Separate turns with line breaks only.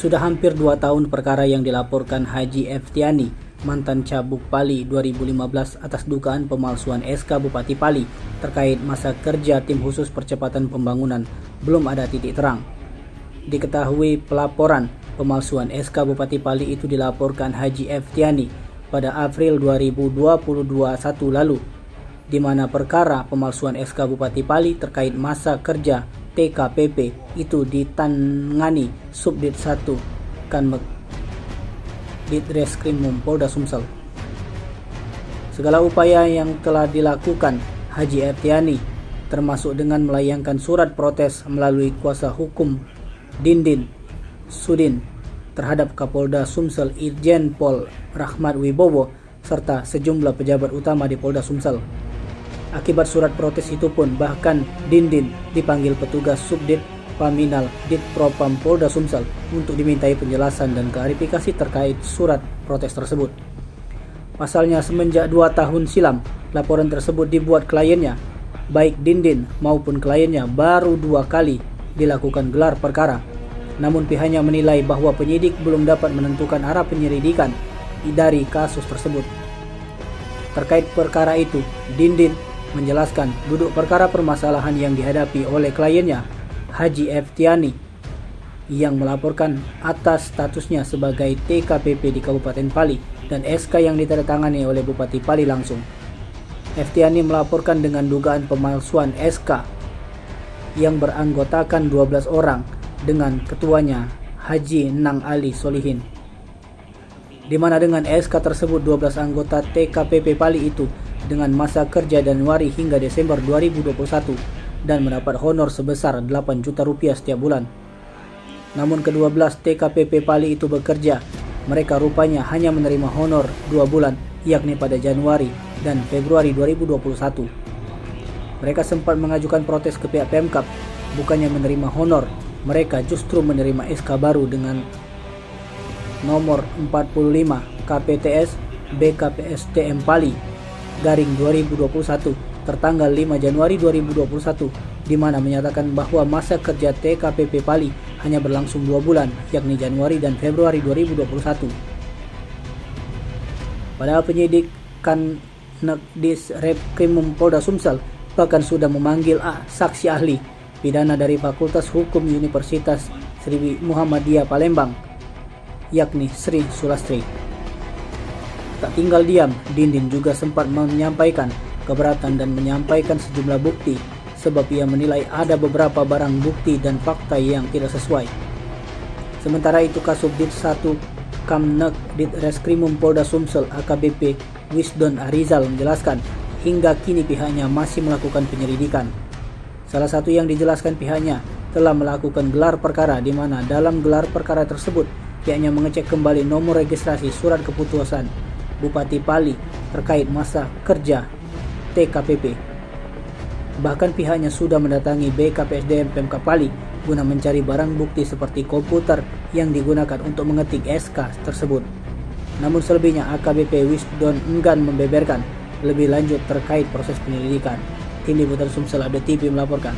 Sudah hampir 2 tahun perkara yang dilaporkan Haji Eftiani, mantan Cabuk Pali 2015 atas dugaan pemalsuan SK Bupati Pali terkait masa kerja Tim Khusus Percepatan Pembangunan belum ada titik terang. Diketahui pelaporan pemalsuan SK Bupati Pali itu dilaporkan Haji Eftiani pada April 2021 lalu, di mana perkara pemalsuan SK Bupati Pali terkait masa kerja TKPP itu ditangani Subdit 1 Kanmek Ditreskrimum Polda Sumsel. Segala upaya yang telah dilakukan Haji Eftiani, termasuk dengan melayangkan surat protes melalui kuasa hukum Dindin Sudin terhadap Kapolda Sumsel Irjen Pol Rahmat Wibowo serta sejumlah pejabat utama di Polda Sumsel. Akibat surat protes itu pun bahkan Dindin dipanggil petugas Subdit Paminal Ditpropam Polda Sumsel untuk dimintai penjelasan dan klarifikasi terkait surat protes tersebut. Pasalnya semenjak 2 tahun silam laporan tersebut dibuat kliennya, baik Dindin maupun kliennya baru 2 kali dilakukan gelar perkara. Namun pihaknya menilai bahwa penyidik belum dapat menentukan arah penyelidikan dari kasus tersebut. Terkait perkara itu, Dindin menjelaskan duduk perkara permasalahan yang dihadapi oleh kliennya Haji Eftiani yang melaporkan atas statusnya sebagai TKPP di Kabupaten Pali dan SK yang ditandatangani oleh Bupati Pali langsung. Eftiani melaporkan dengan dugaan pemalsuan SK yang beranggotakan 12 orang dengan ketuanya Haji Nang Ali Solihin, di mana dengan SK tersebut 12 anggota TKPP Pali itu dengan masa kerja Januari hingga Desember 2021 dan mendapat honor sebesar 8 juta rupiah setiap bulan. Namun ke-12 TKPP Pali itu bekerja, mereka rupanya hanya menerima honor 2 bulan, yakni pada Januari dan Februari 2021. Mereka sempat mengajukan protes ke pihak Pemkab, bukannya menerima honor, mereka justru menerima SK baru dengan nomor 45 KPTS BKPSDM Pali garing 2021 tertanggal 5 Januari 2021, di mana menyatakan bahwa masa kerja TKPP Pali hanya berlangsung 2 bulan, yakni Januari dan Februari 2021. Padahal penyidik Ditreskrimum Polda Sumsel bahkan sudah memanggil saksi ahli pidana dari Fakultas Hukum Universitas Sri Muhammadiyah Palembang, yakni Sri Sulastri. Tak tinggal diam, Dindin juga sempat menyampaikan keberatan dan menyampaikan sejumlah bukti sebab ia menilai ada beberapa barang bukti dan fakta yang tidak sesuai. Sementara itu Kasubdit 1 Kamnek Ditreskrimum Polda Sumsel AKBP Wisdon Arizal menjelaskan hingga kini pihaknya masih melakukan penyelidikan. Salah satu yang dijelaskan pihaknya telah melakukan gelar perkara, di mana dalam gelar perkara tersebut pihaknya mengecek kembali nomor registrasi surat keputusan Bupati Pali terkait masa kerja TKPP. Bahkan pihaknya sudah mendatangi BKPSDM Pemkab Pali guna mencari barang bukti seperti komputer yang digunakan untuk mengetik SK tersebut. Namun selebihnya AKBP Wisdon enggan membeberkan lebih lanjut terkait proses penyelidikan. Tim Liputan Sumsel Update TV melaporkan.